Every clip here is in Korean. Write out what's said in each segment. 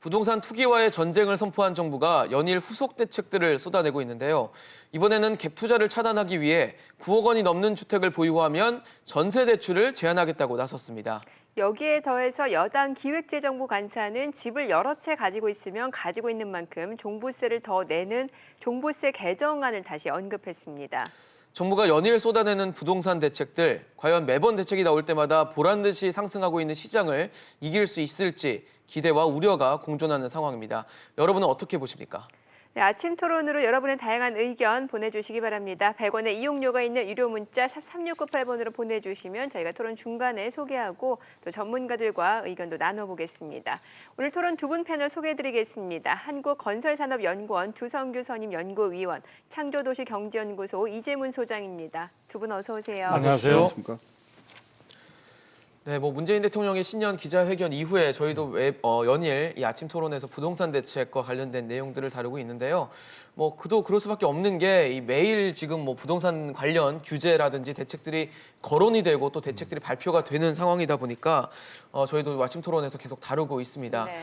부동산 투기와의 전쟁을 선포한 정부가 연일 후속 대책들을 쏟아내고 있는데요. 이번에는 갭 투자를 차단하기 위해 9억 원이 넘는 주택을 보유하면 전세 대출을 제한하겠다고 나섰습니다. 여기에 더해서 여당 기획재정부 간사는 집을 여러 채 가지고 있으면 가지고 있는 만큼 종부세를 더 내는 종부세 개정안을 다시 언급했습니다. 정부가 연일 쏟아내는 부동산 대책들, 과연 매번 대책이 나올 때마다 보란듯이 상승하고 있는 시장을 이길 수 있을지 기대와 우려가 공존하는 상황입니다. 여러분은 어떻게 보십니까? 네, 아침 토론으로 여러분의 다양한 의견 보내주시기 바랍니다. 100원의 이용료가 있는 유료 문자 샵 3698번으로 보내주시면 저희가 토론 중간에 소개하고 또 전문가들과 의견도 나눠보겠습니다. 오늘 토론 두 분 패널 소개해드리겠습니다. 한국건설산업연구원 두성규 선임 연구위원, 창조도시경제연구소 이재문 소장입니다. 두 분 어서 오세요. 안녕하세요. 네, 문재인 대통령의 신년 기자회견 이후에 저희도 연일 이 아침 토론에서 부동산 대책과 관련된 내용들을 다루고 있는데요. 그도 그럴 수밖에 없는 게 매일 지금 부동산 관련 규제라든지 대책들이 거론이 되고 또 대책들이 발표가 되는 상황이다 보니까 저희도 아침 토론에서 계속 다루고 있습니다. 네.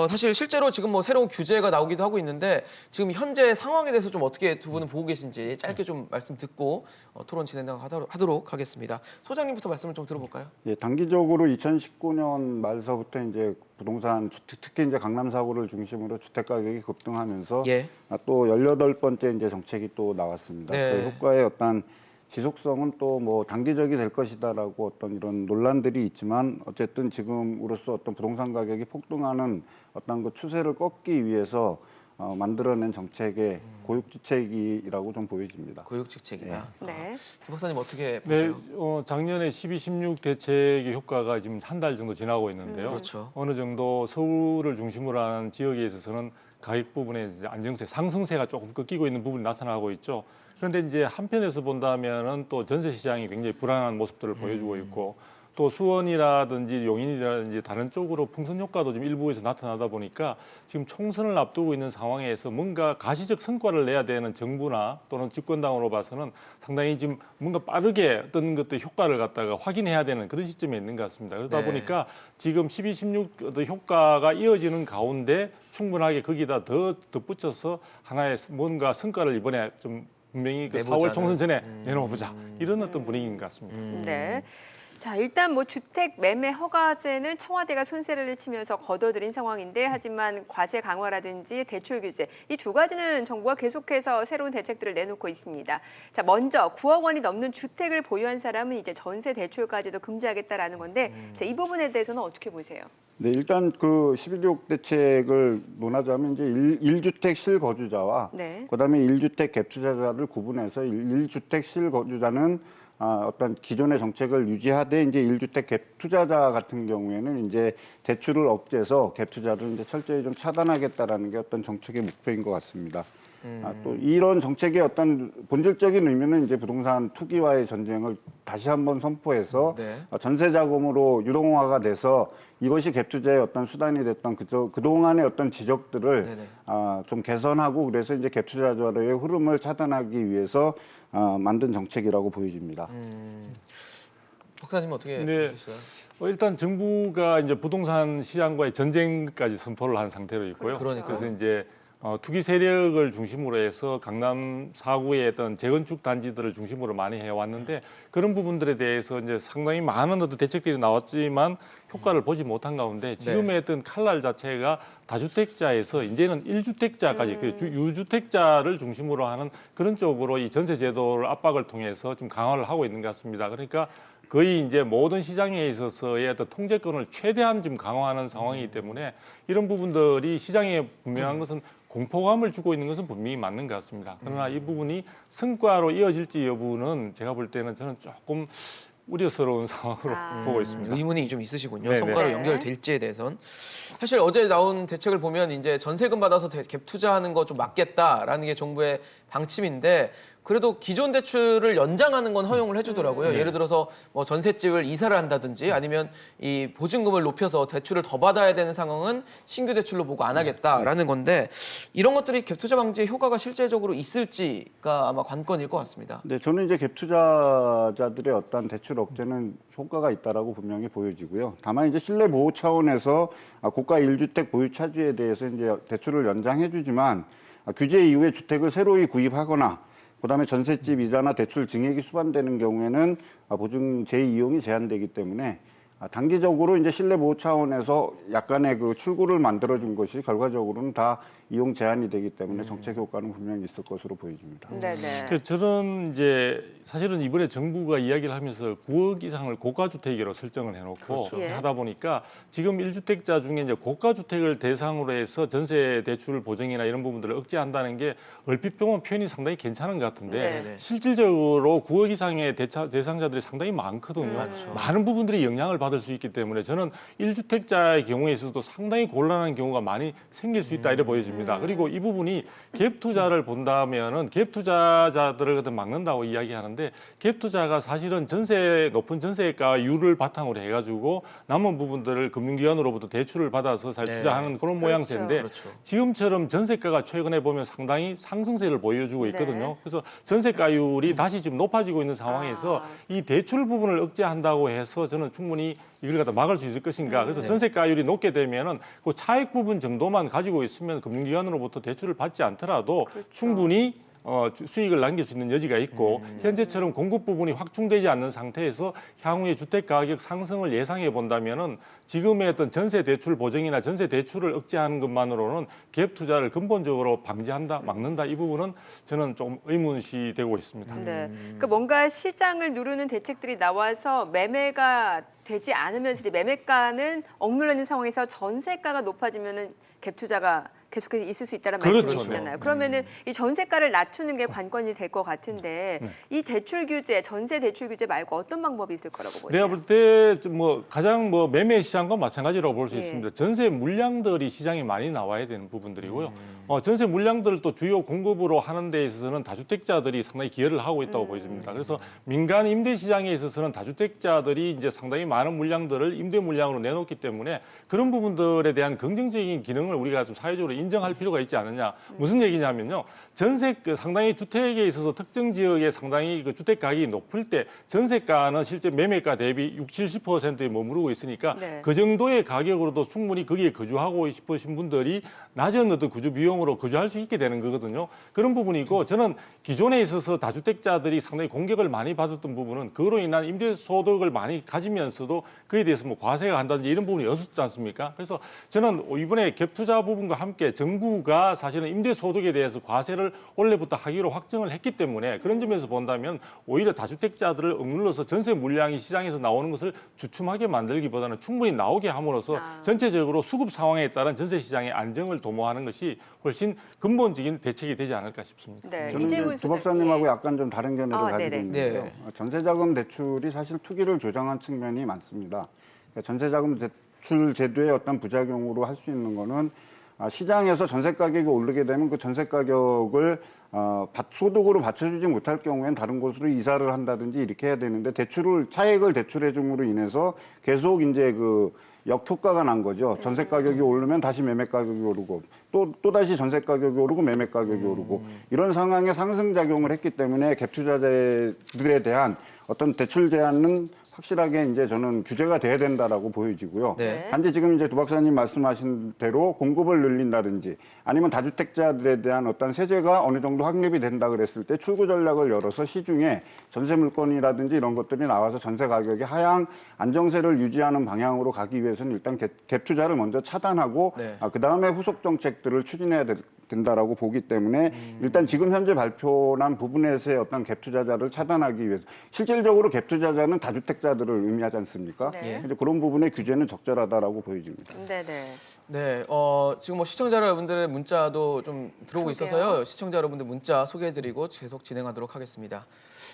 사실 실제로 지금 새로운 규제가 나오기도 하고 있는데 지금 현재 상황에 대해서 좀 어떻게 두 분은 보고 계신지 짧게 좀 말씀 듣고 토론 진행하도록 하겠습니다. 소장님부터 말씀을 좀 들어볼까요? 예, 단기적으로 2019년 말서부터 이제 부동산 특히 이제 강남 사구를 중심으로 주택 가격이 급등하면서 예. 또 18번째 이제 정책이 또 나왔습니다. 네. 그 효과의 어떤 지속성은 또 단기적이 될 것이다라고 어떤 이런 논란들이 있지만 어쨌든 지금으로서 어떤 부동산 가격이 폭등하는 어떤 그 추세를 꺾기 위해서 만들어낸 정책의 고육지책이라고 좀 보여집니다. 고육지책이다. 네. 주 박사님 어떻게 네, 보세요? 작년에 12, 16 대책의 효과가 지금 한 달 정도 지나고 있는데요. 그렇죠. 어느 정도 서울을 중심으로 하는 지역에 있어서는 가격 부분에 이제 안정세, 상승세가 조금 꺾이고 있는 부분이 나타나고 있죠. 그런데 이제 한편에서 본다면은 또 전세 시장이 굉장히 불안한 모습들을 보여주고 있고 또 수원이라든지 용인이라든지 다른 쪽으로 풍선 효과도 좀 일부에서 나타나다 보니까 지금 총선을 앞두고 있는 상황에서 뭔가 가시적 성과를 내야 되는 정부나 또는 집권당으로 봐서는 상당히 지금 뭔가 빠르게 어떤 것들 효과를 갖다가 확인해야 되는 그런 시점에 있는 것 같습니다. 그러다 네. 보니까 지금 12, 16 효과가 이어지는 가운데 충분하게 거기다 더 덧붙여서 하나의 뭔가 성과를 이번에 좀 분명히 그 4월 총선 전에 내놓아보자 이런 어떤 분위기인 것 같습니다. 네. 자, 일단 주택 매매 허가제는 청와대가 손세를 치면서 걷어들인 상황인데 하지만 과세 강화라든지 대출 규제 이 두 가지는 정부가 계속해서 새로운 대책들을 내놓고 있습니다. 자, 먼저 9억 원이 넘는 주택을 보유한 사람은 이제 전세 대출까지도 금지하겠다라는 건데 자, 이 부분에 대해서는 어떻게 보세요? 네, 일단 그 11.6 대책을 논하자면 이제 1주택 실거주자와 네. 그다음에 1주택 갭 투자자를 구분해서 1주택 실거주자는 어떤 기존의 정책을 유지하되 이제 1주택 갭 투자자 같은 경우에는 이제 대출을 억제해서 갭 투자를 이제 철저히 좀 차단하겠다라는 게 어떤 정책의 목표인 것 같습니다. 또 이런 정책의 어떤 본질적인 의미는 이제 부동산 투기와의 전쟁을 다시 한번 선포해서 네. 전세 자금으로 유동화가 돼서 이것이 갭 투자의 어떤 수단이 됐던 그동안의 어떤 지적들을 네네. 좀 개선하고 그래서 이제 갭 투자자의 흐름을 차단하기 위해서 만든 정책이라고 보여집니다. 박사님 어떻게 네. 보셨어요? 일단 정부가 이제 부동산 시장과의 전쟁까지 선포를 한 상태로 있고요. 그러니까요. 그래서 이제 투기 세력을 중심으로 해서 강남 4구의 어떤 재건축 단지들을 중심으로 많이 해왔는데 그런 부분들에 대해서 이제 상당히 많은 어떤 대책들이 나왔지만 효과를 보지 못한 가운데 지금의 어떤 칼날 자체가 다주택자에서 이제는 1주택자까지 그 유주택자를 중심으로 하는 그런 쪽으로 이 전세 제도를 압박을 통해서 좀 강화를 하고 있는 것 같습니다. 그러니까 거의 이제 모든 시장에 있어서의 어떤 통제권을 최대한 좀 강화하는 상황이기 때문에 이런 부분들이 시장에 분명한 것은 공포감을 주고 있는 것은 분명히 맞는 것 같습니다. 그러나 이 부분이 성과로 이어질지 여부는 제가 볼 때는 저는 조금 우려스러운 상황으로 보고 있습니다. 의문이 좀 있으시군요. 네네. 성과로 네. 연결될지에 대해선. 사실 어제 나온 대책을 보면 이제 전세금 받아서 갭 투자하는 거 좀 막겠다라는 게 정부의 방침인데 그래도 기존 대출을 연장하는 건 허용을 해주더라고요. 예를 들어서 뭐 전셋집을 이사를 한다든지 아니면 이 보증금을 높여서 대출을 더 받아야 되는 상황은 신규 대출로 보고 안 하겠다라는 건데 이런 것들이 갭 투자 방지에 효과가 실질적으로 있을지가 아마 관건일 것 같습니다. 네, 저는 이제 갭 투자자들의 어떤 대출 억제는 효과가 있다라고 분명히 보여지고요. 다만 이제 실내 보호 차원에서 고가 1주택 보유 차주에 대해서 이제 대출을 연장해주지만 규제 이후에 주택을 새로이 구입하거나 그다음에 전셋집 이자나 대출 증액이 수반되는 경우에는 보증 재이용이 제한되기 때문에 단기적으로 이제 실내 보호 차원에서 약간의 그 출구를 만들어준 것이 결과적으로는 다 이용 제한이 되기 때문에 정책 효과는 분명히 있을 것으로 보여집니다. 네네. 그 저는 이제 사실은 이번에 정부가 이야기를 하면서 9억 이상을 고가주택으로 설정을 해놓고 예. 하다 보니까 지금 1주택자 중에 이제 고가주택을 대상으로 해서 전세 대출 보증이나 이런 부분들을 억제한다는 게 얼핏 보면 표현이 상당히 괜찮은 것 같은데 네. 실질적으로 9억 이상의 대상자들이 상당히 많거든요. 맞죠. 많은 부분들이 영향을 받을 수 있기 때문에 저는 1주택자의 경우에 있어서도 상당히 곤란한 경우가 많이 생길 수 있다 이래 보여집니다. 그리고 이 부분이 갭 투자를 본다면은 갭 투자자들을 막는다고 이야기하는데 갭 투자가 사실은 높은 전세가율을 바탕으로 해가지고 남은 부분들을 금융기관으로부터 대출을 받아서 잘 네. 투자하는 그런 모양새인데 그렇죠. 지금처럼 전세가가 최근에 보면 상당히 상승세를 보여주고 있거든요. 네. 그래서 전세가율이 다시 지금 높아지고 있는 상황에서 이 대출 부분을 억제한다고 해서 저는 충분히 이걸 갖다 막을 수 있을 것인가. 그래서 전세가율이 높게 되면은 그 차익 부분 정도만 가지고 있으면 금융기관으로부터 대출을 받지 않더라도 충분히 수익을 남길 수 있는 여지가 있고 현재처럼 공급 부분이 확충되지 않는 상태에서 향후에 주택 가격 상승을 예상해 본다면은 지금의 어떤 전세 대출 보증이나 전세 대출을 억제하는 것만으로는 갭 투자를 근본적으로 방지한다, 막는다 이 부분은 저는 좀 의문시 되고 있습니다. 네. 그러니까 뭔가 시장을 누르는 대책들이 나와서 매매가 되지 않으면서 이제 매매가는 억눌리는 상황에서 전세가가 높아지면은 갭 투자가 계속해서 있을 수 있다는 그렇죠. 말씀이시잖아요. 그러면은 이 전세가를 낮추는 게 관건이 될 것 같은데 이 대출 규제, 전세 대출 규제 말고 어떤 방법이 있을 거라고 보세요? 내가 볼 때 뭐 가장 뭐 매매 시장과 마찬가지라고 볼 수 예. 있습니다. 전세 물량들이 시장에 많이 나와야 되는 부분들이고요. 전세 물량들을 또 주요 공급으로 하는 데 있어서는 다주택자들이 상당히 기여를 하고 있다고 보여집니다. 그래서 민간 임대 시장에 있어서는 다주택자들이 이제 상당히 많은 물량들을 임대 물량으로 내놓기 때문에 그런 부분들에 대한 긍정적인 기능을 우리가 좀 사회적으로 인정할 필요가 있지 않느냐. 무슨 얘기냐면요. 전세 상당히 주택에 있어서 특정 지역에 상당히 그 주택 가격이 높을 때 전세가는 실제 매매가 대비 60, 70%에 머무르고 있으니까 네. 그 정도의 가격으로도 충분히 거기에 거주하고 싶으신 분들이 낮은 어떤 거주 비용으로 거주할 수 있게 되는 거거든요. 그런 부분이고 저는 기존에 있어서 다주택자들이 상당히 공격을 많이 받았던 부분은 그로 인한 임대 소득을 많이 가지면서도 그에 대해서 뭐 과세가 한다든지 이런 부분이 없었지 않습니까? 그래서 저는 이번에 갭 투자 부분과 함께 정부가 사실은 임대 소득에 대해서 과세를 원래부터 하기로 확정을 했기 때문에 그런 점에서 본다면 오히려 다주택자들을 억눌러서 전세 물량이 시장에서 나오는 것을 주춤하게 만들기보다는 충분히 나오게 함으로써 전체적으로 수급 상황에 따른 전세 시장의 안정을 도모하는 것이 훨씬 근본적인 대책이 되지 않을까 싶습니다. 네. 저는 이제 이재훈 두 박사님하고 소장님. 약간 좀 다른 견해를 가지고 네네. 있는데요. 네. 전세자금 대출이 사실 투기를 조장한 측면이 많습니다. 그러니까 전세자금 대출 제도의 어떤 부작용으로 할 수 있는 거는 시장에서 전세 가격이 오르게 되면 그 전세 가격을 소득으로 받쳐주지 못할 경우에는 다른 곳으로 이사를 한다든지 이렇게 해야 되는데 차액을 대출해 줌으로 인해서 계속 이제 그 역효과가 난 거죠. 전세 가격이 오르면 다시 매매 가격이 오르고 또 다시 전세 가격이 오르고 매매 가격이 오르고 이런 상황에 상승 작용을 했기 때문에 갭 투자자들에 대한 어떤 대출 제한은 확실하게 이제 저는 규제가 돼야 된다라고 보여지고요. 네. 단지 지금 이제 두 박사님 말씀하신 대로 공급을 늘린다든지 아니면 다주택자들에 대한 어떤 세제가 어느 정도 확립이 된다 그랬을 때 출구 전략을 열어서 시중에 전세 물건이라든지 이런 것들이 나와서 전세 가격이 하향 안정세를 유지하는 방향으로 가기 위해서는 일단 갭 투자를 먼저 차단하고 네. 그다음에 후속 정책들을 추진해야 된다라고 보기 때문에 일단 지금 현재 발표난 부분에서의 어떤 갭 투자자를 차단하기 위해서 실질적으로 갭 투자자는 다주택자들을 의미하지 않습니까? 네. 이제 그런 부분의 규제는 적절하다라고 보여집니다. 네네. 네, 지금 뭐 시청자 여러분들의 문자도 좀 들어오고 그러게요. 있어서요. 시청자 여러분들 문자 소개해드리고 계속 진행하도록 하겠습니다.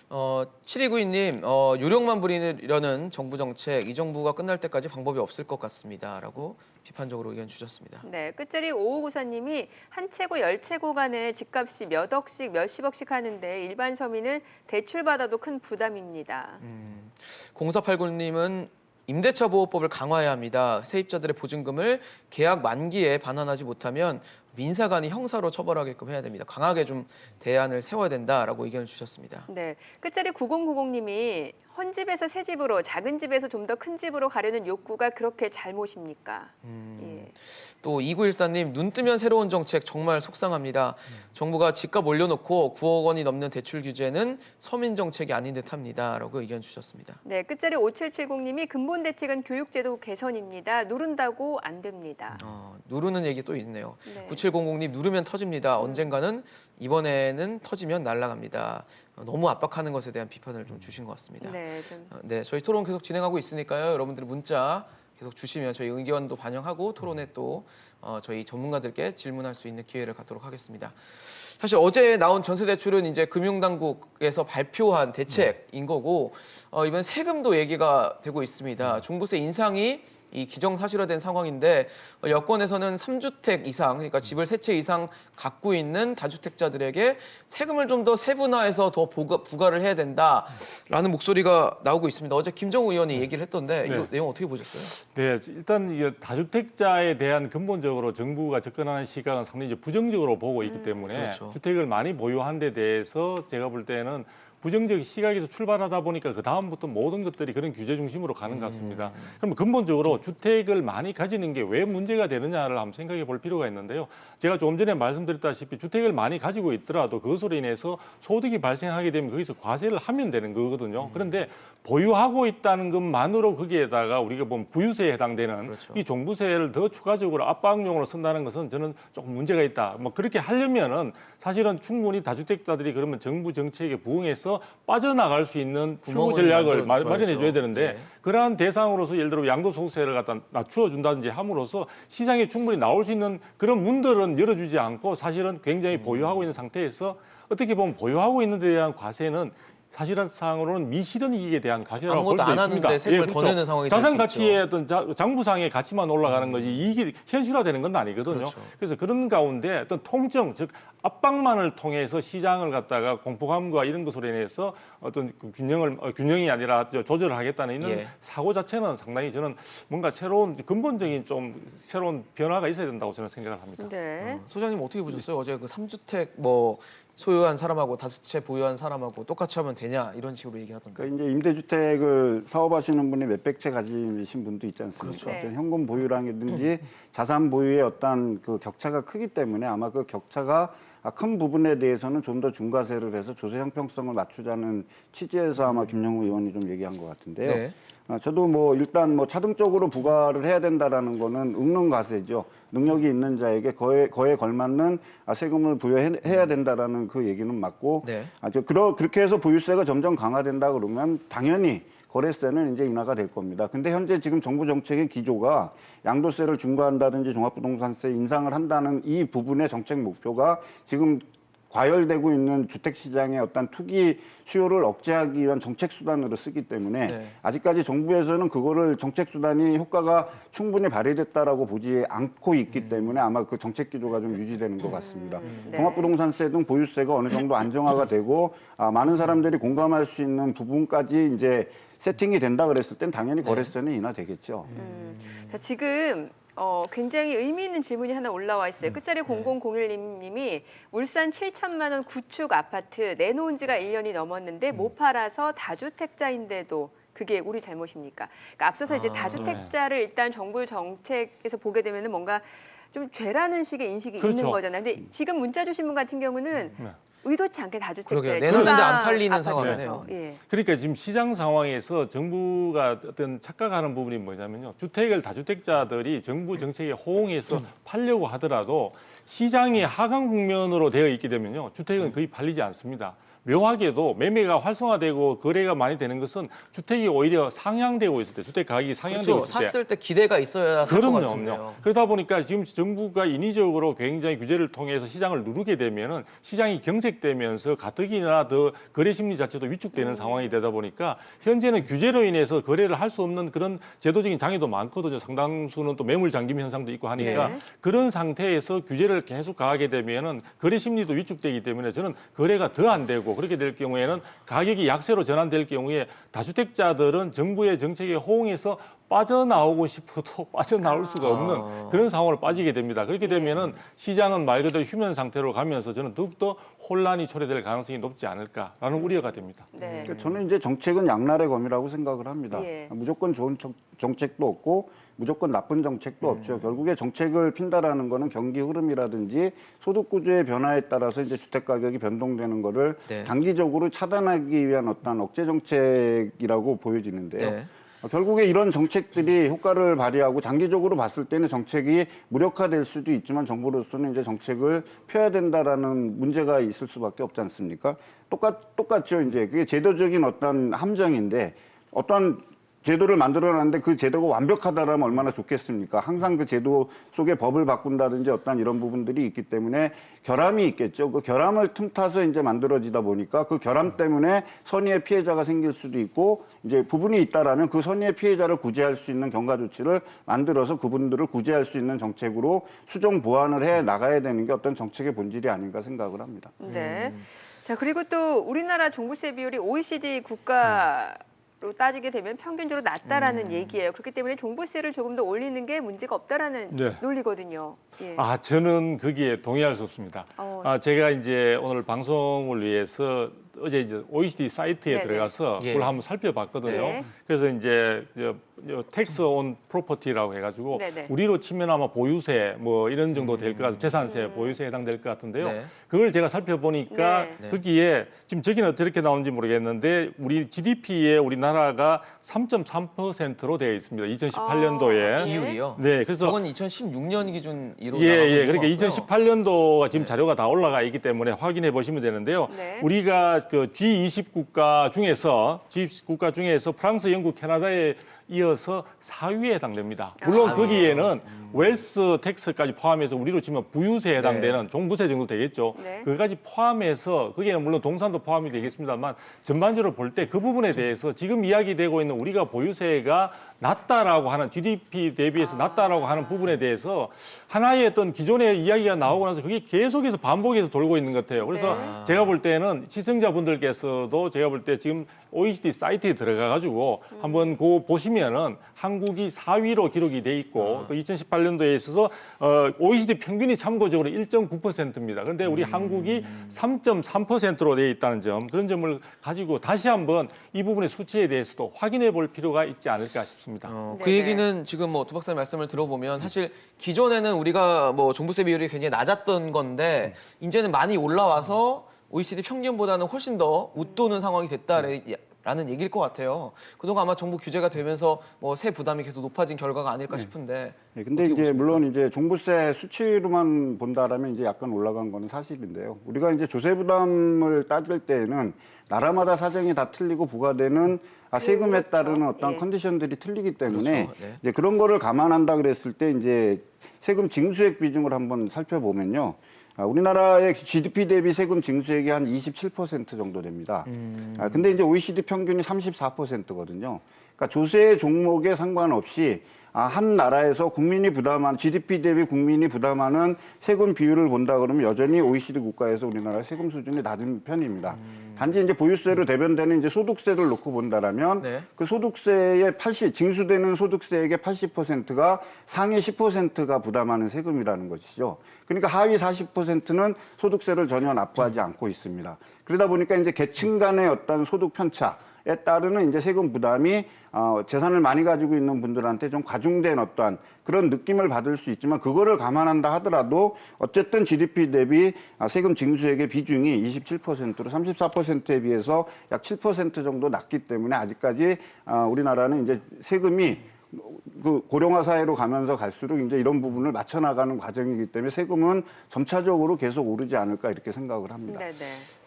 7292님, 요령만 부리려는 정부 정책, 이 정부가 끝날 때까지 방법이 없을 것 같습니다. 라고 비판적으로 의견 주셨습니다. 네, 끝자리 5594님이 한 채 채고 10채고 간에 집값이 몇 억씩 몇십억씩 하는데 일반 서민은 대출받아도 큰 부담입니다. 0489님은 임대차 보호법을 강화해야 합니다. 세입자들의 보증금을 계약 만기에 반환하지 못하면 민사관이 형사로 처벌하게끔 해야 됩니다. 강하게 좀 대안을 세워야 된다라고 의견을 주셨습니다. 네, 끝자리 9090님이 헌집에서 새 집으로 작은 집에서 좀 더 큰 집으로 가려는 욕구가 그렇게 잘못입니까? 예. 또 2914님 눈 뜨면 새로운 정책 정말 속상합니다. 정부가 집값 올려놓고 9억 원이 넘는 대출 규제는 서민 정책이 아닌 듯합니다라고 의견 주셨습니다. 네, 끝자리 5770님이 근본 대책은 교육제도 개선입니다. 누른다고 안 됩니다. 누르는 얘기 또 있네요. 네. 9700님 누르면 터집니다. 언젠가는 이번에는 터지면 날아갑니다. 너무 압박하는 것에 대한 비판을 좀 주신 것 같습니다. 네, 좀 네, 저희 토론 계속 진행하고 있으니까요. 여러분들 문자 계속 주시면 저희 의견도 반영하고 토론에 또 저희 전문가들께 질문할 수 있는 기회를 갖도록 하겠습니다. 사실 어제 나온 전세대출은 이제 금융당국에서 발표한 대책인 거고 이번 세금도 얘기가 되고 있습니다. 종부세 인상이 이 기정사실화된 상황인데 여권에서는 3주택 이상, 그러니까 집을 3채 이상 갖고 있는 다주택자들에게 세금을 좀 더 세분화해서 더 부과를 해야 된다라는 목소리가 나오고 있습니다. 어제 김정우 의원이 얘기를 했던데 이 네. 내용 어떻게 보셨어요? 네, 일단 이게 다주택자에 대한 근본적으로 정부가 접근하는 시각은 상당히 이제 부정적으로 보고 있기 때문에 그렇죠. 주택을 많이 보유한 데 대해서 제가 볼 때는 부정적 시각에서 출발하다 보니까 그 다음부터 모든 것들이 그런 규제 중심으로 가는 것 같습니다. 그럼 근본적으로 주택을 많이 가지는 게 왜 문제가 되느냐를 한번 생각해 볼 필요가 있는데요. 제가 조금 전에 말씀드렸다시피 주택을 많이 가지고 있더라도 그것으로 인해서 소득이 발생하게 되면 거기서 과세를 하면 되는 거거든요. 그런데 보유하고 있다는 것만으로 거기에다가 우리가 보면 부유세에 해당되는 그렇죠. 이 종부세를 더 추가적으로 압박용으로 쓴다는 것은 저는 조금 문제가 있다. 뭐 그렇게 하려면은 사실은 충분히 다주택자들이 그러면 정부 정책에 부응해서 빠져나갈 수 있는 출구 구멍을 전략을 만들어줘야죠. 마련해 줘야 되는데 네. 그러한 대상으로서 예를 들어 양도소득세를 갖다 낮추어 준다든지 함으로써 시장에 충분히 나올 수 있는 그런 문들은 열어주지 않고 사실은 굉장히 보유하고 있는 상태에서 어떻게 보면 보유하고 있는 데 대한 과세는 사실상으로는 미실현 이익에 대한 과세라고 볼 아무것도 수도 안 있습니다. 하는데 세금을 더 내는 상황이 될 자산 수 가치의 어떤 장부상의 가치만 올라가는 거지 이익이 현실화되는 건 아니거든요. 그렇죠. 그래서 그런 가운데 어떤 통정, 즉 압박만을 통해서 시장을 갖다가 공포감과 이런 것으로 인해서 어떤 그 균형이 아니라 조절을 하겠다는 이런 예. 사고 자체는 상당히 저는 뭔가 새로운 근본적인 좀 새로운 변화가 있어야 된다고 저는 생각을 합니다. 네. 소장님 어떻게 보셨어요? 어제 그 3주택 뭐 소유한 사람하고 5채 보유한 사람하고 똑같이 하면 되냐 이런 식으로 얘기하던데. 그러니까 이제 임대주택을 사업하시는 분이 몇백 채 가지신 분도 있지 않습니까? 그렇죠. 어떤 현금 보유라든지 자산 보유의 어떤 그 격차가 크기 때문에 아마 그 격차가 큰 부분에 대해서는 좀 더 중과세를 해서 조세 형평성을 낮추자는 취지에서 아마 김영우 의원이 좀 얘기한 것 같은데요. 네. 저도 뭐 일단 뭐 차등적으로 부과를 해야 된다라는 거는 응능과세죠. 능력이 있는 자에게 거에 걸맞는 세금을 부여해야 된다라는 그 얘기는 맞고, 네. 그렇게 해서 보유세가 점점 강화된다 그러면 당연히 거래세는 이제 인하가 될 겁니다. 근데 현재 지금 정부 정책의 기조가 양도세를 중과한다든지 종합부동산세 인상을 한다는 이 부분의 정책 목표가 지금 과열되고 있는 주택시장의 어떤 투기 수요를 억제하기 위한 정책수단으로 쓰기 때문에 네. 아직까지 정부에서는 그거를 정책수단이 효과가 충분히 발휘됐다라고 보지 않고 있기 때문에 아마 그 정책 기조가 좀 유지되는 것 같습니다. 네. 종합부동산세 등 보유세가 어느 정도 안정화가 되고 많은 사람들이 공감할 수 있는 부분까지 이제 세팅이 된다 그랬을 땐 당연히 거래세는 인하되겠죠. 자, 지금 굉장히 의미 있는 질문이 하나 올라와 있어요. 끝자리 0001님이 울산 7천만 원 구축 아파트 내놓은 지가 1년이 넘었는데 못 팔아서 다주택자인데도 그게 우리 잘못입니까? 그러니까 앞서서 이제 다주택자를 일단 정부 정책에서 보게 되면은 뭔가 좀 죄라는 식의 인식이 그렇죠. 있는 거잖아요. 근데 지금 문자 주신 분 같은 경우는 의도치 않게 다주택자예요. 그러게요. 내놓는데 안 지방 팔리는 아파트라서. 상황이네요. 예. 그러니까 지금 시장 상황에서 정부가 어떤 착각하는 부분이 뭐냐면요. 주택을 다주택자들이 정부 정책에 호응해서 팔려고 하더라도 시장이 하강 국면으로 되어 있게 되면요. 주택은 거의 팔리지 않습니다. 묘하게도 매매가 활성화되고 거래가 많이 되는 것은 주택이 오히려 상향되고 있을 때, 주택 가격이 상향되고 그렇죠. 있을 때. 샀을 때 기대가 있어야 살 것 같은데요. 그럼요. 그러다 보니까 지금 정부가 인위적으로 굉장히 규제를 통해서 시장을 누르게 되면은 시장이 경색되면서 가뜩이나 더 거래 심리 자체도 위축되는 상황이 되다 보니까 현재는 규제로 인해서 거래를 할 수 없는 그런 제도적인 장애도 많거든요. 상당수는 또 매물 잠김 현상도 있고 하니까 네. 그런 상태에서 규제를 계속 가하게 되면은 거래 심리도 위축되기 때문에 저는 거래가 더 안 되고 그렇게 될 경우에는 가격이 약세로 전환될 경우에 다주택자들은 정부의 정책에 호응해서 빠져나오고 싶어도 빠져나올 수가 없는 그런 상황으로 빠지게 됩니다. 그렇게 되면은 시장은 말 그대로 휴면 상태로 가면서 저는 더욱더 혼란이 초래될 가능성이 높지 않을까라는 우려가 됩니다. 네. 그러니까 저는 이제 정책은 양날의 검이라고 생각을 합니다. 예. 무조건 좋은 정책도 없고 무조건 나쁜 정책도 없죠. 결국에 정책을 핀다라는 거는 경기 흐름이라든지 소득 구조의 변화에 따라서 이제 주택 가격이 변동되는 거를 네. 단기적으로 차단하기 위한 어떤 억제 정책이라고 보여지는데요. 네. 결국에 이런 정책들이 효과를 발휘하고 장기적으로 봤을 때는 정책이 무력화될 수도 있지만 정부로서는 이제 정책을 펴야 된다라는 문제가 있을 수밖에 없지 않습니까? 똑같죠. 이제 그게 제도적인 어떤 함정인데 어떤 제도를 만들어놨는데 그 제도가 완벽하다라면 얼마나 좋겠습니까? 항상 그 제도 속에 법을 바꾼다든지 어떤 이런 부분들이 있기 때문에 결함이 있겠죠. 그 결함을 틈타서 이제 만들어지다 보니까 그 결함 때문에 선의의 피해자가 생길 수도 있고 이제 부분이 있다라면 그 선의의 피해자를 구제할 수 있는 경과 조치를 만들어서 그분들을 구제할 수 있는 정책으로 수정 보완을 해 나가야 되는 게 어떤 정책의 본질이 아닌가 생각을 합니다. 네. 자, 그리고 또 우리나라 종부세 비율이 OECD 국가로 따지게 되면 평균적으로 낮다라는 얘기예요. 그렇기 때문에 종부세를 조금 더 올리는 게 문제가 없다라는 네. 논리거든요. 예. 저는 거기에 동의할 수 없습니다. 제가 이제 오늘 방송을 위해서 어제 이제 OECD 사이트에 네네. 들어가서 예. 그걸 한번 살펴봤거든요. 네. 그래서 이제 텍스 온 프로퍼티라고 해가지고 네네. 우리로 치면 아마 보유세 뭐 이런 정도 될 것 같아요. 재산세, 보유세에 해당될 것 같은데요. 네. 그걸 제가 살펴보니까 네. 거기에 지금 저기는 어떻게 나오는지 모르겠는데 우리 GDP에 우리나라가 3.3%로 되어 있습니다. 2018년도에. 비율이요. 네, 그래서 저건 2016년 기준으로 예. 나가고 그러니까 있는 것 같고요. 2018년도가 지금 자료가 다 올라가 있기 때문에 확인해 보시면 되는데요. 네. 우리가 그 G20 국가 중에서 프랑스, 영국, 캐나다에 이어서 4위에 해당됩니다. 물론 거기에는 웰스 텍스까지 포함해서 우리로 치면 부유세에 해당되는 종부세 정도 되겠죠. 네. 그까지 포함해서 거기에는 물론 동산도 포함이 되겠습니다만 전반적으로 볼 때 그 부분에 대해서 지금 이야기되고 있는 우리가 보유세가 낮다라고 하는 GDP 대비해서 낮다라고 하는 부분에 대해서 하나의 어떤 기존의 이야기가 나오고 나서 그게 계속해서 반복해서 돌고 있는 것 같아요. 그래서 제가 볼 때는 시청자분들께서도 제가 볼 때 지금 OECD 사이트에 들어가 가지고 한번 그 보시면은 한국이 4위로 기록이 돼 있고 또 2018년도에 있어서 OECD 평균이 참고적으로 1.9%입니다. 그런데 우리 한국이 3.3%로 돼 있다는 점, 그런 점을 가지고 다시 한번 이 부분의 수치에 대해서도 확인해 볼 필요가 있지 않을까 싶습니다. 네네. 그 얘기는 지금 뭐 두 박사님 말씀을 들어보면 사실 기존에는 우리가 뭐 종부세 비율이 굉장히 낮았던 건데 이제는 많이 올라와서 OECD 평균보다는 훨씬 더 웃도는 상황이 됐다라는 얘기일 것 같아요. 그동안 아마 정부 규제가 되면서 뭐 세 부담이 계속 높아진 결과가 아닐까 싶은데. 네, 근데 이제 물론 이제 종부세 수치로만 본다라면 이제 약간 올라간 거는 사실인데요. 우리가 이제 조세 부담을 따질 때에는 나라마다 사정이 다 틀리고 부과되는 세금에 그렇죠. 따르는 어떤 예. 컨디션들이 틀리기 때문에 그렇죠. 네. 이제 그런 거를 감안한다 그랬을 때 이제 세금 징수액 비중을 한번 살펴보면요. 우리나라의 GDP 대비 세금 징수액이 한 27% 정도 됩니다. 근데 이제 OECD 평균이 34%거든요. 그러니까 조세 종목에 상관없이 한 나라에서 국민이 부담한 GDP 대비 국민이 부담하는 세금 비율을 본다 그러면 여전히 OECD 국가에서 우리나라 세금 수준이 낮은 편입니다. 단지 이제 보유세로 대변되는 이제 소득세를 놓고 본다라면 네. 그 소득세의 징수되는 소득세액의 80%가 상위 10%가 부담하는 세금이라는 것이죠. 그러니까 하위 40%는 소득세를 전혀 납부하지 않고 있습니다. 그러다 보니까 이제 계층 간의 어떤 소득 편차에 따르는 이제 세금 부담이 재산을 많이 가지고 있는 분들한테 좀 과중된 어떠한 그런 느낌을 받을 수 있지만 그거를 감안한다 하더라도 어쨌든 GDP 대비 세금 징수액의 비중이 27%로 34%에 비해서 약 7% 정도 낮기 때문에 아직까지 우리나라는 이제 세금이 그 고령화 사회로 가면서 갈수록 이제 이런 부분을 맞춰 나가는 과정이기 때문에 세금은 점차적으로 계속 오르지 않을까 이렇게 생각을 합니다. 네네.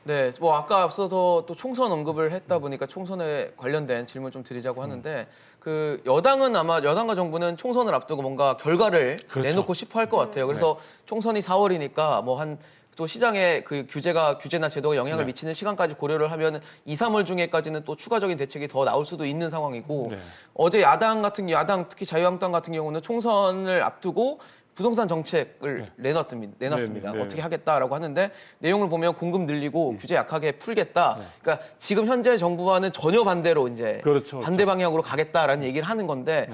네, 뭐 아까 앞서서 또 총선 언급을 했다 보니까 총선에 관련된 질문 좀 드리자고 하는데 그 여당은 아마 여당과 정부는 총선을 앞두고 뭔가 결과를 그렇죠. 내놓고 싶어 할 것 같아요. 그래서 총선이 4월이니까 뭐 한 또 시장에 그 규제나 제도가 영향을 네. 미치는 시간까지 고려를 하면 2, 3월 중에까지는 또 추가적인 대책이 더 나올 수도 있는 상황이고 네. 어제 야당 특히 자유한국당 같은 경우는 총선을 앞두고 부동산 정책을 내놨습니다. 네, 네. 어떻게 하겠다라고 하는데 내용을 보면 공급 늘리고 규제 약하게 풀겠다. 그러니까 지금 현재 정부와는 전혀 반대로 이제 그렇죠. 반대 방향으로 가겠다라는 얘기를 하는 건데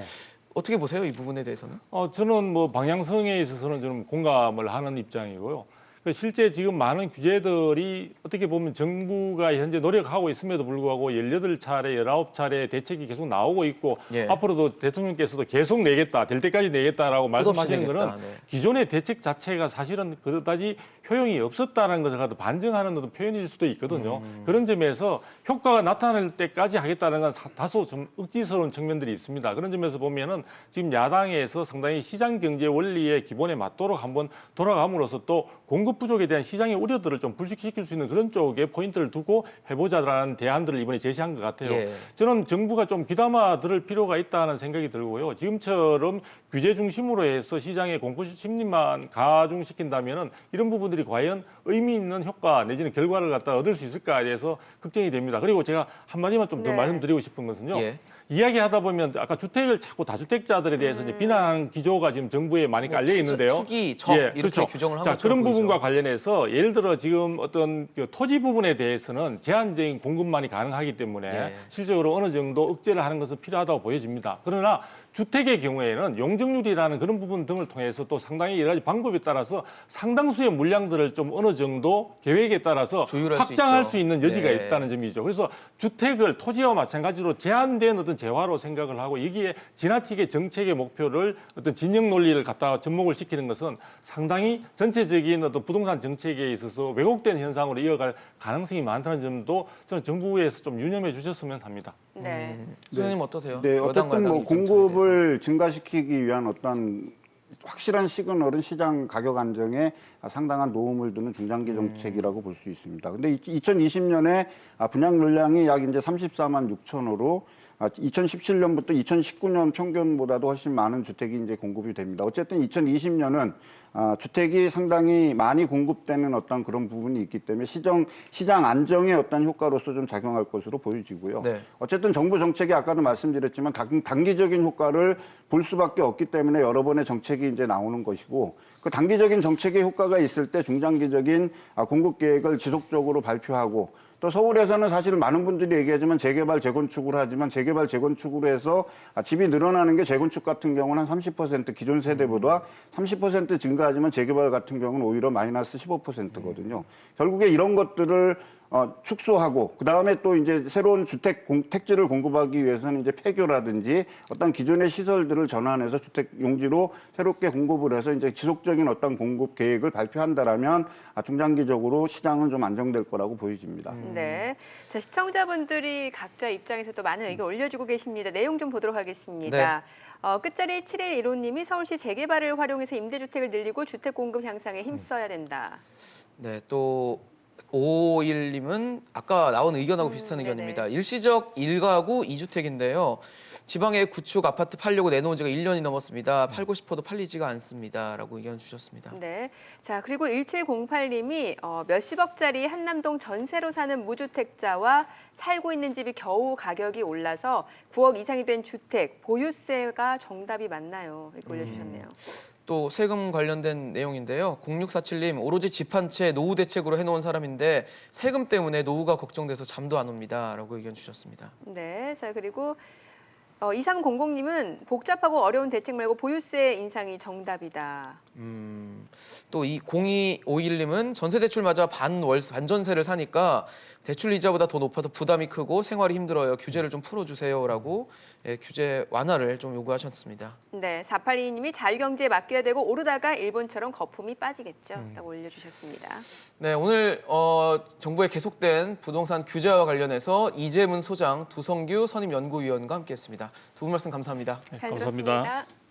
어떻게 보세요? 이 부분에 대해서는? 저는 뭐 방향성에 있어서는 좀 공감을 하는 입장이고요. 실제 지금 많은 규제들이 어떻게 보면 정부가 현재 노력하고 있음에도 불구하고 18차례, 19차례 대책이 계속 나오고 있고 예. 앞으로도 대통령께서도 계속 내겠다, 될 때까지 내겠다라고 말씀하시는 내겠다, 거는 네. 기존의 대책 자체가 사실은 그다지 효용이 없었다는 것을 가도 반증하는 어떤 표현일 수도 있거든요. 그런 점에서 효과가 나타날 때까지 하겠다는 건 다소 좀 억지스러운 측면들이 있습니다. 그런 점에서 보면은 지금 야당에서 상당히 시장 경제 원리의 기본에 맞도록 한번 돌아감으로써 또 공급 부족에 대한 시장의 우려들을 좀 불식시킬 수 있는 그런 쪽에 포인트를 두고 해보자라는 대안들을 이번에 제시한 것 같아요. 예. 저는 정부가 좀 귀담아 들을 필요가 있다는 생각이 들고요. 지금처럼 규제 중심으로 해서 시장의 공급 심리만 가중시킨다면은 이런 부분들이 과연 의미 있는 효과 내지는 결과를 갖다 얻을 수 있을까에 대해서 걱정이 됩니다. 그리고 제가 한마디만 좀 더 네. 말씀드리고 싶은 것은요. 예. 이야기하다 보면 아까 주택을 자꾸 다주택자들에 대해서 이제 비난하는 기조가 지금 정부에 많이 깔려 있는데요. 투기, 적 이렇게 그렇죠. 규정을 한 자, 것처럼 그런 보이죠. 부분과 관련해서 예를 들어 지금 어떤 그 토지 부분에 대해서는 제한적인 공급만이 가능하기 때문에 예. 실질적으로 어느 정도 억제를 하는 것은 필요하다고 보여집니다. 그러나 주택의 경우에는 용적률이라는 그런 부분 등을 통해서 또 상당히 여러 가지 방법에 따라서 상당수의 물량들을 좀 어느 정도 계획에 따라서 조율할 수 확장할 있죠. 수 있는 여지가 네. 있다는 점이죠. 그래서 주택을 토지와 마찬가지로 제한된 어떤 재화로 생각을 하고 여기에 지나치게 정책의 목표를 어떤 진영 논리를 갖다가 접목을 시키는 것은 상당히 전체적인 어떤 부동산 정책에 있어서 왜곡된 현상으로 이어갈 가능성이 많다는 점도 저는 정부에서 좀 유념해 주셨으면 합니다. 네. 소장님 어떠세요? 네, 여당과 어쨌든 뭐 야당 입장 차이에 대해서. 공급을 증가시키기 위한 어떤 확실한 시그널은 시장 가격 안정에 상당한 도움을 주는 중장기 정책이라고 볼 수 있습니다. 근데 2020년에 분양 물량이 약 이제 34만 6천호로 2017년부터 2019년 평균보다도 훨씬 많은 주택이 이제 공급이 됩니다. 어쨌든 2020년은 주택이 상당히 많이 공급되는 어떤 그런 부분이 있기 때문에 시장 안정의 어떤 효과로서 좀 작용할 것으로 보여지고요. 네. 어쨌든 정부 정책이 아까도 말씀드렸지만 단기적인 효과를 볼 수밖에 없기 때문에 여러 번의 정책이 이제 나오는 것이고 그 단기적인 정책의 효과가 있을 때 중장기적인 공급 계획을 지속적으로 발표하고 또 서울에서는 사실 많은 분들이 얘기하지만 재개발, 재건축을 하지만 재개발, 재건축으로 해서 집이 늘어나는 게 재건축 같은 경우는 한 30% 기존 세대보다 30% 증가하지만 재개발 같은 경우는 오히려 마이너스 15%거든요. 결국에 이런 것들을 축소하고 그다음에 또 이제 새로운 택지를 공급하기 위해서는 이제 폐교라든지 어떤 기존의 시설들을 전환해서 주택 용지로 새롭게 공급을 해서 이제 지속적인 어떤 공급 계획을 발표한다라면 중장기적으로 시장은 좀 안정될 거라고 보여집니다. 네. 자, 시청자분들이 각자 입장에서 또 많은 의견 올려주고 계십니다. 내용 좀 보도록 하겠습니다. 끝자리 7115님이 서울시 재개발을 활용해서 임대주택을 늘리고 주택 공급 향상에 힘써야 된다. 네, 또 551님은 아까 나온 의견하고 비슷한 네네. 의견입니다. 일시적 1가구 2주택인데요. 지방에 구축 아파트 팔려고 내놓은 지가 1년이 넘었습니다. 팔고 싶어도 팔리지가 않습니다. 라고 의견 주셨습니다. 네. 자, 그리고 1708님이 몇십억짜리 한남동 전세로 사는 무주택자와 살고 있는 집이 겨우 가격이 올라서 9억 이상이 된 주택, 보유세가 정답이 맞나요? 이렇게 올려주셨네요. 또 세금 관련된 내용인데요. 0647님 오로지 집 한 채 노후 대책으로 해놓은 사람인데 세금 때문에 노후가 걱정돼서 잠도 안 옵니다. 라고 의견 주셨습니다. 네. 자, 그리고 2300님은 복잡하고 어려운 대책 말고 보유세 인상이 정답이다. 또 이 0251님은 전세 대출 맞아 반전세를 사니까 대출 이자보다 더 높아서 부담이 크고 생활이 힘들어요. 규제를 좀 풀어주세요라고 규제 완화를 좀 요구하셨습니다. 네. 4822님이 자유경제에 맡겨야 되고 오르다가 일본처럼 거품이 빠지겠죠. 라고 올려주셨습니다. 네, 오늘 정부의 계속된 부동산 규제와 관련해서 이재문 소장, 두성규 선임연구위원과 함께했습니다. 두 분 말씀 감사합니다. 잘 감사합니다. 들었습니다.